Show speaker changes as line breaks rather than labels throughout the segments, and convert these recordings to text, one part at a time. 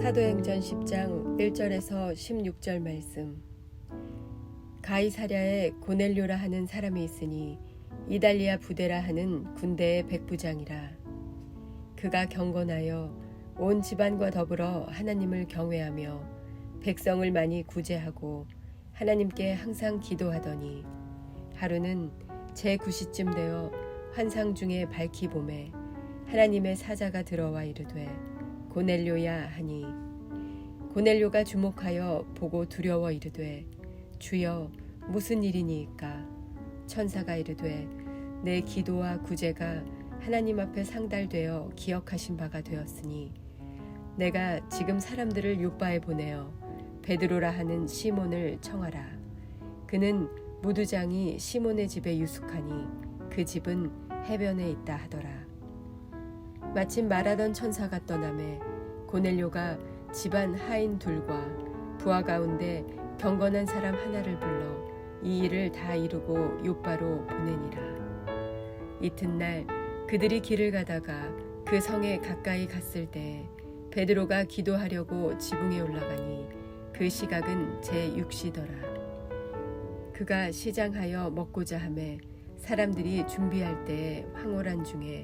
사도행전 10장 1절에서 16절 말씀. 가이사랴에 고넬료라 하는 사람이 있으니 이달리아 부대라 하는 군대의 백부장이라. 그가 경건하여 온 집안과 더불어 하나님을 경외하며 백성을 많이 구제하고 하나님께 항상 기도하더니 하루는 제9시쯤 되어 환상 중에 밝히 보매 하나님의 사자가 들어와 이르되 고넬료야 하니 고넬료가 주목하여 보고 두려워 이르되 주여 무슨 일이니이까. 천사가 이르되 내 기도와 구제가 하나님 앞에 상달되어 기억하신 바가 되었으니 내가 지금 사람들을 요바에 보내어 베드로라 하는 시몬을 청하라. 그는 무두장이 시몬의 집에 유숙하니 그 집은 해변에 있다 하더라. 마침 말하던 천사가 떠나매 고넬료가 집안 하인 둘과 부하 가운데 경건한 사람 하나를 불러 이 일을 다 이루고 요바로 보내니라. 이튿날 그들이 길을 가다가 그 성에 가까이 갔을 때 베드로가 기도하려고 지붕에 올라가니 그 시각은 제6시더라. 그가 시장하여 먹고자 하매 사람들이 준비할 때에 황홀한 중에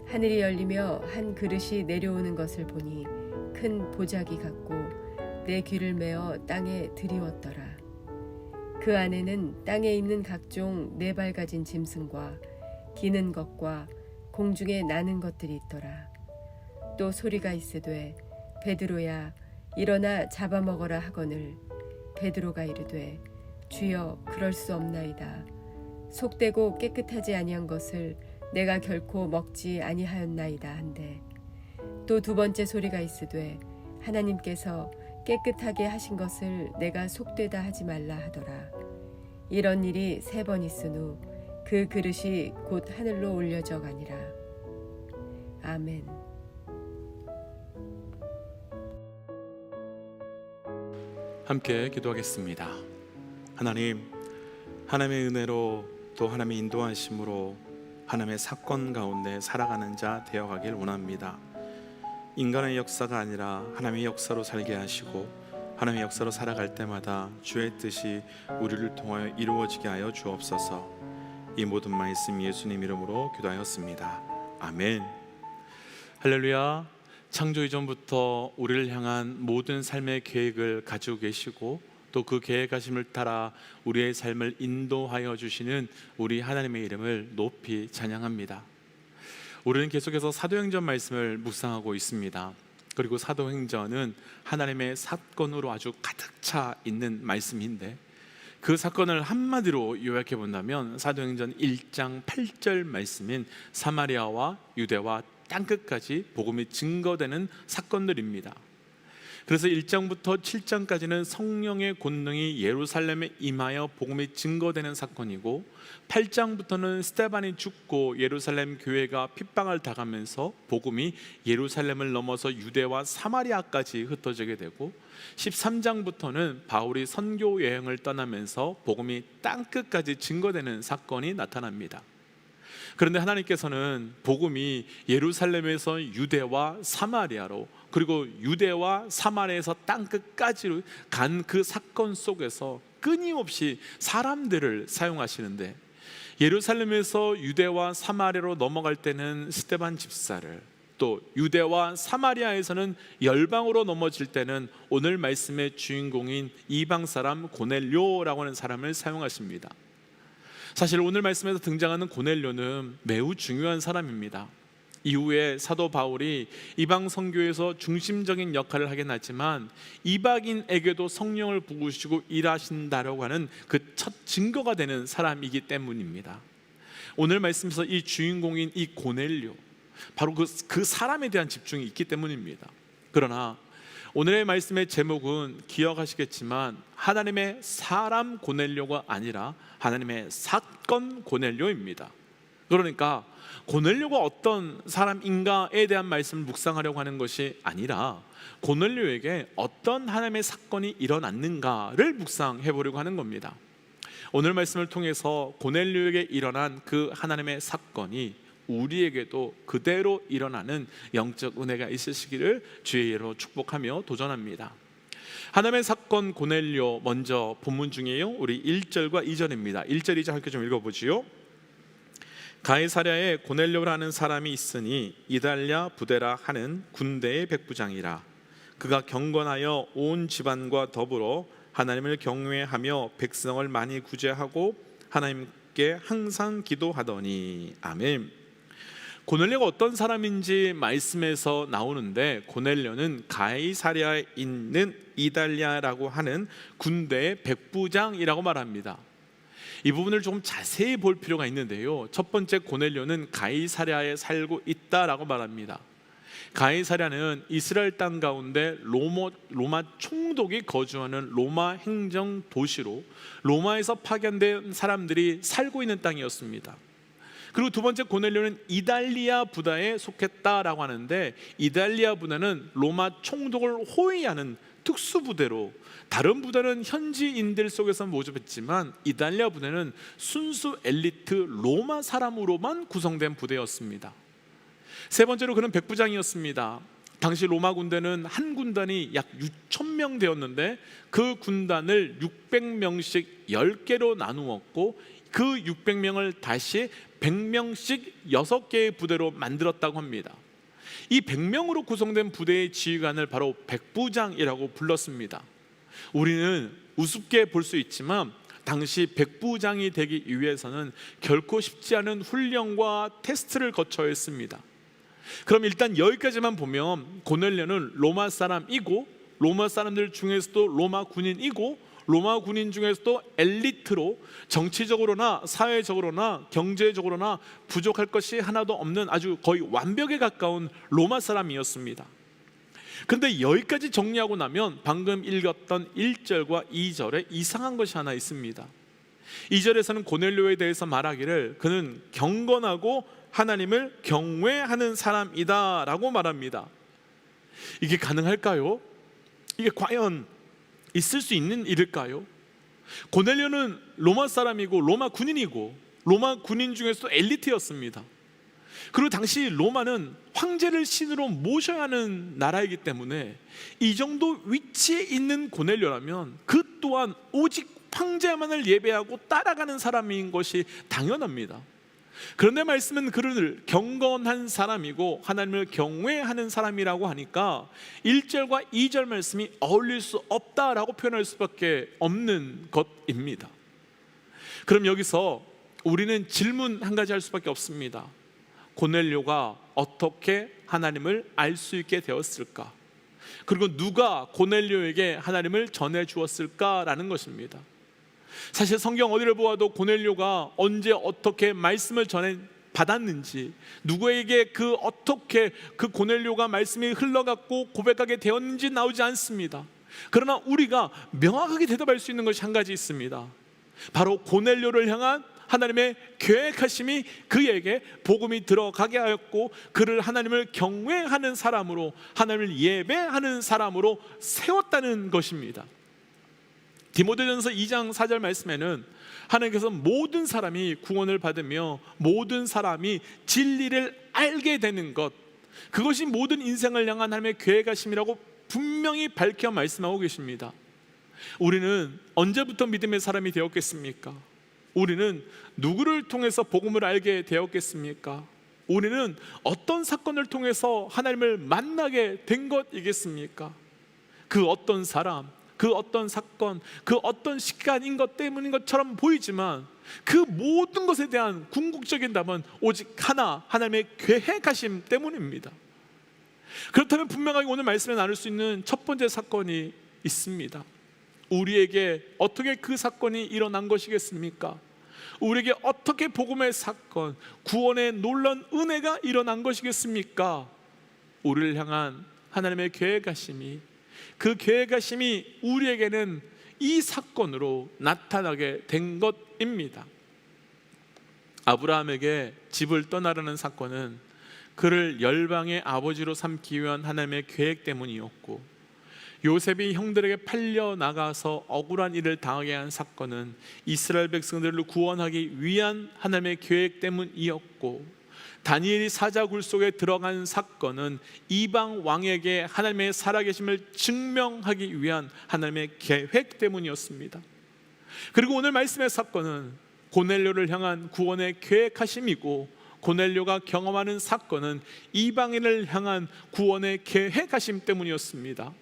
하늘이 열리며 한 그릇이 내려오는 것을 보니 큰 보자기 같고 내 귀를 메어 땅에 들이웠더라. 그 안에는 땅에 있는 각종 네 발 가진 짐승과 기는 것과 공중에 나는 것들이 있더라. 또 소리가 있으되 베드로야 일어나 잡아먹어라 하거늘 베드로가 이르되 주여 그럴 수 없나이다. 속되고 깨끗하지 아니한 것을 내가 결코 먹지 아니하였나이다 한데 또 두 번째 소리가 있으되 하나님께서 깨끗하게 하신 것을 내가 속되다 하지 말라 하더라. 이런 일이 3번 있은 후 그 그릇이 곧 하늘로 올려져 가니라. 아멘.
함께 기도하겠습니다. 하나님, 하나님의 은혜로 또 하나님의 인도하심으로 하나님의 사건 가운데 살아가는 자 되어가길 원합니다. 인간의 역사가 아니라 하나님의 역사로 살게 하시고 하나님의 역사로 살아갈 때마다 주의 뜻이 우리를 통하여 이루어지게 하여 주옵소서. 이 모든 말씀 예수님 이름으로 기도하였습니다. 아멘. 할렐루야. 창조 이전부터 우리를 향한 모든 삶의 계획을 가지고 계시고 또 그 계획하심을 따라 우리의 삶을 인도하여 주시는 우리 하나님의 이름을 높이 찬양합니다. 우리는 계속해서 사도행전 말씀을 묵상하고 있습니다. 그리고 사도행전은 하나님의 사건으로 아주 가득 차 있는 말씀인데 그 사건을 한마디로 요약해 본다면 사도행전 1장 8절 말씀인 사마리아와 유대와 땅끝까지 복음이 증거되는 사건들입니다. 그래서 1장부터 7장까지는 성령의 권능이 예루살렘에 임하여 복음이 증거되는 사건이고 8장부터는 스데반이 죽고 예루살렘 교회가 핍박을 당하면서 복음이 예루살렘을 넘어서 유대와 사마리아까지 흩어지게 되고 13장부터는 바울이 선교 여행을 떠나면서 복음이 땅끝까지 증거되는 사건이 나타납니다. 그런데 하나님께서는 복음이 예루살렘에서 유대와 사마리아로 그리고 유대와 사마리아에서 땅끝까지 간 그 사건 속에서 끊임없이 사람들을 사용하시는데 예루살렘에서 유대와 사마리아로 넘어갈 때는 스데반 집사를 또 유대와 사마리아에서는 열방으로 넘어질 때는 오늘 말씀의 주인공인 이방 사람 고넬료라고 하는 사람을 사용하십니다. 사실 오늘 말씀에서 등장하는 고넬료는 매우 중요한 사람입니다. 이후에 사도 바울이 이방 선교에서 중심적인 역할을 하긴 하지만 이방인에게도 성령을 부으시고 일하신다라고 하는 그 첫 증거가 되는 사람이기 때문입니다. 오늘 말씀에서 이 주인공인 이 고넬료, 바로 그 사람에 대한 집중이 있기 때문입니다. 그러나 오늘의 말씀의 제목은 기억하시겠지만 하나님의 사람 고넬료가 아니라 하나님의 사건 고넬료입니다. 그러니까 고넬료가 어떤 사람인가에 대한 말씀을 묵상하려고 하는 것이 아니라 고넬료에게 어떤 하나님의 사건이 일어났는가를 묵상해 보려고 하는 겁니다. 오늘 말씀을 통해서 고넬료에게 일어난 그 하나님의 사건이 우리에게도 그대로 일어나는 영적 은혜가 있으시기를 주의 이름으로 축복하며 도전합니다. 하나님의 사건 고넬료, 먼저 본문 중에요, 우리 1절과 2절입니다. 1절 2절 함께 좀 읽어보지요. 가이사랴에 고넬료라는 사람이 있으니 이달랴 부데라 하는 군대의 백부장이라. 그가 경건하여 온 집안과 더불어 하나님을 경외하며 백성을 많이 구제하고 하나님께 항상 기도하더니. 아멘. 고넬료가 어떤 사람인지 말씀에서 나오는데, 고넬료는 가이사랴에 있는 이달랴라고 하는 군대의 백부장이라고 말합니다. 이 부분을 좀 자세히 볼 필요가 있는데요, 첫 번째, 고넬료는 가이사랴에 살고 있다라고 말합니다. 가이사랴는 이스라엘 땅 가운데 로마 총독이 거주하는 로마 행정 도시로 로마에서 파견된 사람들이 살고 있는 땅이었습니다. 그리고 두 번째, 고넬료는 이달리아 부다에 속했다라고 하는데, 이달리아 부다는 로마 총독을 호위하는 특수부대로, 다른 부대는 현지인들 속에서 모집했지만 이달리아 부대는 순수 엘리트 로마 사람으로만 구성된 부대였습니다. 세 번째로, 그는 백부장이었습니다. 당시 로마 군대는 한 군단이 약 6,000명 되었는데 그 군단을 600명씩 10개로 나누었고, 그 600명을 다시 100명씩 6개의 부대로 만들었다고 합니다. 이 100명으로 구성된 부대의 지휘관을 바로 백부장이라고 불렀습니다. 우리는 우습게 볼 수 있지만 당시 백부장이 되기 위해서는 결코 쉽지 않은 훈련과 테스트를 거쳐야 했습니다. 그럼 일단 여기까지만 보면 고넬료는 로마 사람이고, 로마 사람들 중에서도 로마 군인이고, 로마 군인 중에서도 엘리트로 정치적으로나 사회적으로나 경제적으로나 부족할 것이 하나도 없는 아주 거의 완벽에 가까운 로마 사람이었습니다. 그런데 여기까지 정리하고 나면 방금 읽었던 1절과 2절에 이상한 것이 하나 있습니다. 2절에서는 고넬료에 대해서 말하기를 그는 경건하고 하나님을 경외하는 사람이다 라고 말합니다. 이게 가능할까요? 이게 과연 있을 수 있는 일일까요? 고넬료는 로마 사람이고 로마 군인이고 로마 군인 중에서도 엘리트였습니다. 그리고 당시 로마는 황제를 신으로 모셔야 하는 나라이기 때문에 이 정도 위치에 있는 고넬료라면 그 또한 오직 황제만을 예배하고 따라가는 사람인 것이 당연합니다. 그런데 말씀은 그를 경건한 사람이고 하나님을 경외하는 사람이라고 하니까 1절과 2절 말씀이 어울릴 수 없다라고 표현할 수밖에 없는 것입니다. 그럼 여기서 우리는 질문 한 가지 할 수밖에 없습니다. 고넬료가 어떻게 하나님을 알 수 있게 되었을까? 그리고 누가 고넬료에게 하나님을 전해 주었을까라는 것입니다. 사실 성경 어디를 보아도 고넬료가 언제 어떻게 말씀을 전해 받았는지, 누구에게 어떻게 그 고넬료가 말씀이 흘러갔고 고백하게 되었는지 나오지 않습니다. 그러나 우리가 명확하게 대답할 수 있는 것이 한 가지 있습니다. 바로 고넬료를 향한 하나님의 계획하심이 그에게 복음이 들어가게 하였고, 그를 하나님을 경외하는 사람으로, 하나님을 예배하는 사람으로 세웠다는 것입니다. 디모데전서 2장 4절 말씀에는 하나님께서 모든 사람이 구원을 받으며 모든 사람이 진리를 알게 되는 것, 그것이 모든 인생을 향한 하나님의 계획하심이라고 분명히 밝혀 말씀하고 계십니다. 우리는 언제부터 믿음의 사람이 되었겠습니까? 우리는 누구를 통해서 복음을 알게 되었겠습니까? 우리는 어떤 사건을 통해서 하나님을 만나게 된 것이겠습니까? 그 어떤 사람, 그 어떤 사건, 그 어떤 시간인 것 때문인 것처럼 보이지만 그 모든 것에 대한 궁극적인 답은 오직 하나, 하나님의 계획하심 때문입니다. 그렇다면 분명하게 오늘 말씀에 나눌 수 있는 첫 번째 사건이 있습니다. 우리에게 어떻게 그 사건이 일어난 것이겠습니까? 우리에게 어떻게 복음의 사건, 구원의 놀라운 은혜가 일어난 것이겠습니까? 우리를 향한 하나님의 계획하심이, 그 계획하심이 우리에게는 이 사건으로 나타나게 된 것입니다. 아브라함에게 집을 떠나라는 사건은 그를 열방의 아버지로 삼기 위한 하나님의 계획 때문이었고, 요셉이 형들에게 팔려 나가서 억울한 일을 당하게 한 사건은 이스라엘 백성들을 구원하기 위한 하나님의 계획 때문이었고, 다니엘이 사자굴 속에 들어간 사건은 이방 왕에게 하나님의 살아계심을 증명하기 위한 하나님의 계획 때문이었습니다. 그리고 오늘 말씀의 사건은 고넬료를 향한 구원의 계획하심이고, 고넬료가 경험하는 사건은 이방인을 향한 구원의 계획하심 때문이었습니다.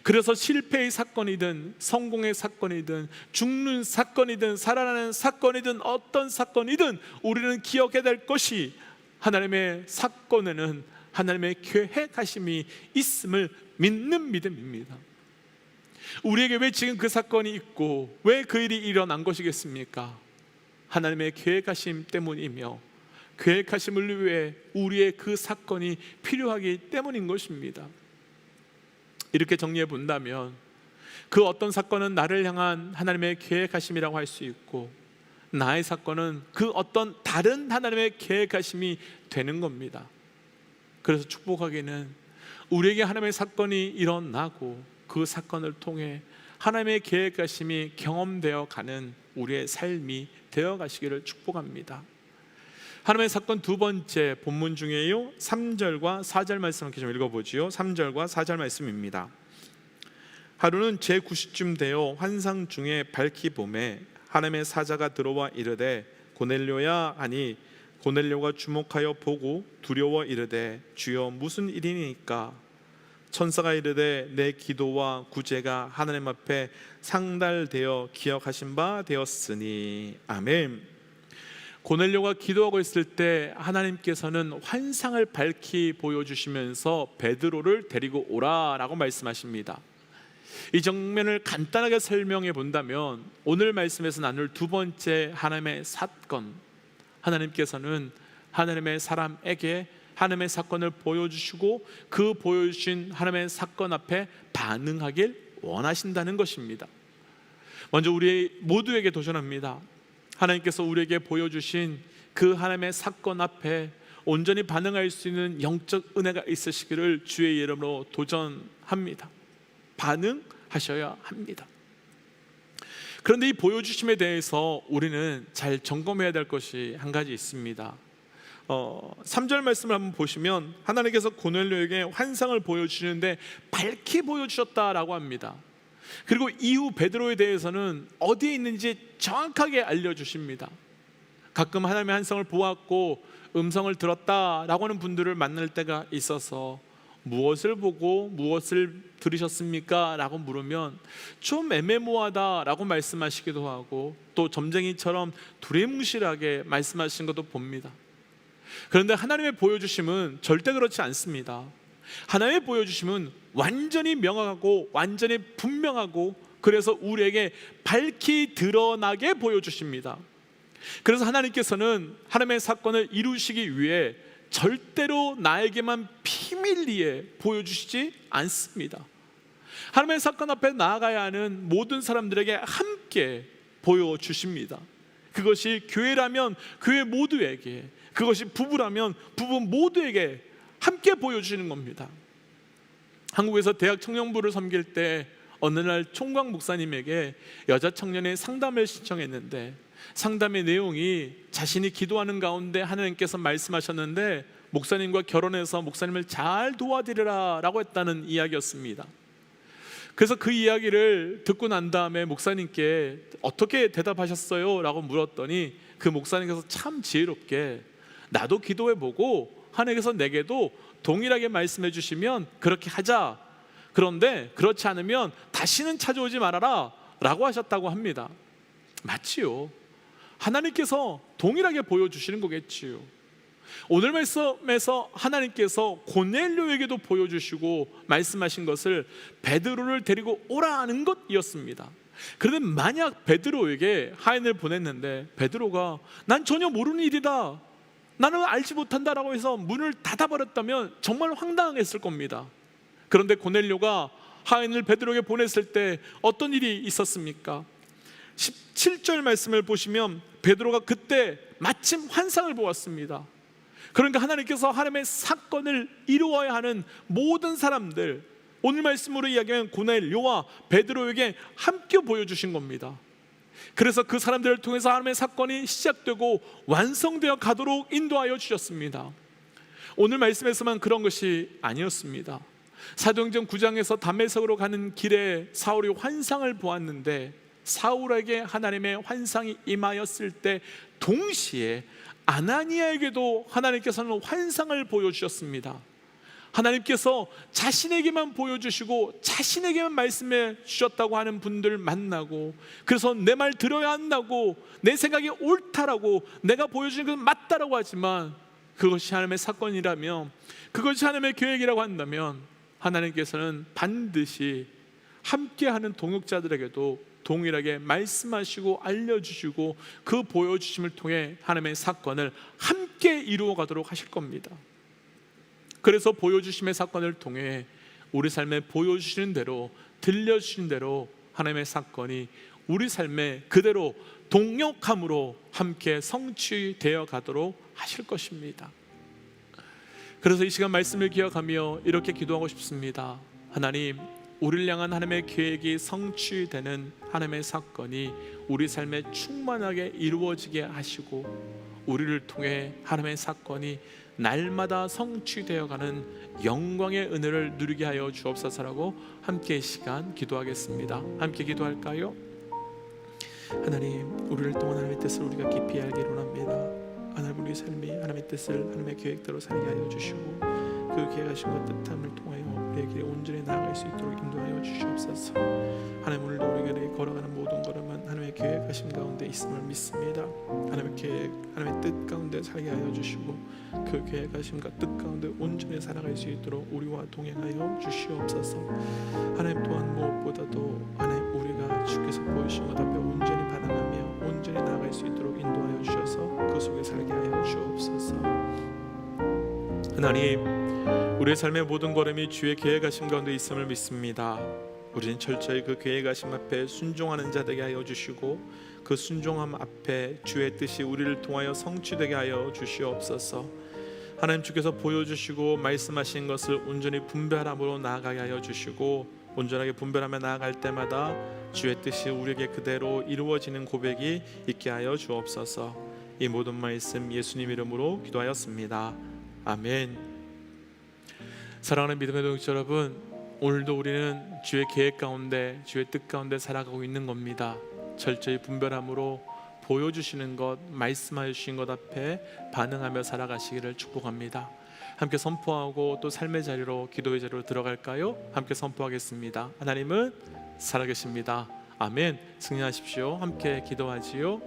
그래서 실패의 사건이든 성공의 사건이든 죽는 사건이든 살아나는 사건이든 어떤 사건이든 우리는 기억해야 될 것이, 하나님의 사건에는 하나님의 계획하심이 있음을 믿는 믿음입니다. 우리에게 왜 지금 그 사건이 있고 왜 그 일이 일어난 것이겠습니까? 하나님의 계획하심 때문이며, 계획하심을 위해 우리의 그 사건이 필요하기 때문인 것입니다. 이렇게 정리해 본다면 그 어떤 사건은 나를 향한 하나님의 계획하심이라고 할 수 있고, 나의 사건은 그 어떤 다른 하나님의 계획하심이 되는 겁니다. 그래서 축복하기는 우리에게 하나님의 사건이 일어나고 그 사건을 통해 하나님의 계획하심이 경험되어 가는 우리의 삶이 되어 가시기를 축복합니다. 하나님의 사건 두 번째 본문 중에요, 3절과 4절 말씀 함께 좀 읽어보지요. 3절과 4절 말씀입니다. 하루는 제9시쯤 되어 환상 중에 밝히 봄에 하나님의 사자가 들어와 이르되 고넬료야 하니, 고넬료가 주목하여 보고 두려워 이르되 주여 무슨 일이니까? 천사가 이르되 내 기도와 구제가 하나님 앞에 상달되어 기억하신 바 되었으니. 아멘. 고넬료가 기도하고 있을 때 하나님께서는 환상을 밝히 보여주시면서 베드로를 데리고 오라라고 말씀하십니다. 이 장면을 간단하게 설명해 본다면 오늘 말씀에서 나눌 두 번째 하나님의 사건, 하나님께서는 하나님의 사람에게 하나님의 사건을 보여주시고 그 보여주신 하나님의 사건 앞에 반응하길 원하신다는 것입니다. 먼저 우리 모두에게 도전합니다. 하나님께서 우리에게 보여주신 그 하나님의 사건 앞에 온전히 반응할 수 있는 영적 은혜가 있으시기를 주의 이름으로 도전합니다. 반응하셔야 합니다. 그런데 이 보여주심에 대해서 우리는 잘 점검해야 될 것이 한 가지 있습니다. 3절 말씀을 한번 보시면 하나님께서 고넬료에게 환상을 보여주시는데 밝히 보여주셨다라고 합니다. 그리고 이후 베드로에 대해서는 어디에 있는지 정확하게 알려주십니다. 가끔 하나님의 환상을 보았고 음성을 들었다라고 하는 분들을 만날 때가 있어서 무엇을 보고 무엇을 들으셨습니까? 라고 물으면 좀 애매모호하다라고 말씀하시기도 하고, 또 점쟁이처럼 두리뭉실하게 말씀하신 것도 봅니다. 그런데 하나님의 보여주심은 절대 그렇지 않습니다. 하나님의 보여주심은 완전히 명확하고 완전히 분명하고, 그래서 우리에게 밝히 드러나게 보여주십니다. 그래서 하나님께서는 하나님의 사건을 이루시기 위해 절대로 나에게만 비밀리에 보여주시지 않습니다. 하나님의 사건 앞에 나아가야 하는 모든 사람들에게 함께 보여주십니다. 그것이 교회라면 교회 모두에게, 그것이 부부라면 부부 모두에게 함께 보여주시는 겁니다. 한국에서 대학 청년부를 섬길 때 어느 날 총각 목사님에게 여자 청년의 상담을 신청했는데, 상담의 내용이 자신이 기도하는 가운데 하나님께서 말씀하셨는데 목사님과 결혼해서 목사님을 잘 도와드리라 라고 했다는 이야기였습니다. 그래서 그 이야기를 듣고 난 다음에 목사님께 어떻게 대답하셨어요? 라고 물었더니 그 목사님께서 참 지혜롭게, 나도 기도해보고 하나님께서 내게도 동일하게 말씀해 주시면 그렇게 하자, 그런데 그렇지 않으면 다시는 찾아오지 말아라 라고 하셨다고 합니다. 맞지요. 하나님께서 동일하게 보여주시는 거겠지요. 오늘 말씀에서 하나님께서 고넬료에게도 보여주시고 말씀하신 것을 베드로를 데리고 오라는 것이었습니다. 그런데 만약 베드로에게 하인을 보냈는데 베드로가 난 전혀 모르는 일이다, 나는 알지 못한다라고 해서 문을 닫아버렸다면 정말 황당했을 겁니다. 그런데 고넬료가 하인을 베드로에게 보냈을 때 어떤 일이 있었습니까? 17절 말씀을 보시면 베드로가 그때 마침 환상을 보았습니다. 그러니까 하나님께서 하나님의 사건을 이루어야 하는 모든 사람들, 오늘 말씀으로 이야기하면 고넬료와 베드로에게 함께 보여주신 겁니다. 그래서 그 사람들을 통해서 하나님의 사건이 시작되고 완성되어 가도록 인도하여 주셨습니다. 오늘 말씀에서만 그런 것이 아니었습니다. 사도행전 9장에서 담메색으로 가는 길에 사울이 환상을 보았는데, 사울에게 하나님의 환상이 임하였을 때 동시에 아나니아에게도 하나님께서는 환상을 보여주셨습니다. 하나님께서 자신에게만 보여주시고 자신에게만 말씀해 주셨다고 하는 분들 만나고, 그래서 내 말 들어야 한다고, 내 생각이 옳다라고, 내가 보여주는 것은 맞다라고 하지만 그것이 하나님의 사건이라면, 그것이 하나님의 계획이라고 한다면 하나님께서는 반드시 함께하는 동역자들에게도 동일하게 말씀하시고 알려주시고 그 보여주심을 통해 하나님의 사건을 함께 이루어 가도록 하실 겁니다. 그래서 보여주심의 사건을 통해 우리 삶에 보여주시는 대로, 들려주시는 대로 하나님의 사건이 우리 삶에 그대로 동역함으로 함께 성취되어 가도록 하실 것입니다. 그래서 이 시간 말씀을 기억하며 이렇게 기도하고 싶습니다. 하나님, 우리를 향한 하나님의 계획이 성취되는 하나님의 사건이 우리 삶에 충만하게 이루어지게 하시고, 우리를 통해 하나님의 사건이 날마다 성취되어가는 영광의 은혜를 누리게 하여 주옵소서라고 함께 이 시간 기도하겠습니다. 함께 기도할까요? 하나님, 우리를 통한 하나님의 뜻을 우리가 깊이 알기를 원합니다. 하나님, 우리 삶이 하나님의 뜻을, 하나님의 계획대로 살게 하여 주시고, 그 계획하신 것 뜻함을 통하여 우리에게 온전히 나아갈 수 있도록 인도하여 주시옵소서. 하나님, 오늘도 우리가 걸어가는 모든 걸음은 하나님의 계획하심 가운데 있음을 믿습니다. 하나님의 계획, 하나님의 뜻 가운데 살게 하여 주시고, 그 계획하심과 뜻 가운데 온전히 살아갈 수 있도록 우리와 동행하여 주시옵소서. 하나님, 또한 무엇보다도 하나님, 우리가 주께서 보이신 것 앞에 온전히 반응하며 온전히 나아갈 수 있도록 인도하여 주셔서 그 속에 살게 하여 주옵소서. 하나님, 우리의 삶의 모든 걸음이 주의 계획하심 가운데 있음을 믿습니다. 우리는 철저히 그 계획하심 앞에 순종하는 자 되게 하여 주시고, 그 순종함 앞에 주의 뜻이 우리를 통하여 성취되게 하여 주시옵소서. 하나님, 주께서 보여주시고 말씀하신 것을 온전히 분별함으로 나아가게 하여 주시고, 온전하게 분별하며 나아갈 때마다 주의 뜻이 우리에게 그대로 이루어지는 고백이 있게 하여 주옵소서. 이 모든 말씀 예수님 이름으로 기도하였습니다. 아멘. 사랑하는 믿음의 동역자 여러분, 오늘도 우리는 주의 계획 가운데, 주의 뜻 가운데 살아가고 있는 겁니다. 철저히 분별함으로 보여주시는 것, 말씀하여 주신 것 앞에 반응하며 살아가시기를 축복합니다. 함께 선포하고 또 삶의 자리로, 기도의 자리로 들어갈까요? 함께 선포하겠습니다. 하나님은 살아계십니다. 아멘. 승리하십시오. 함께 기도하지요.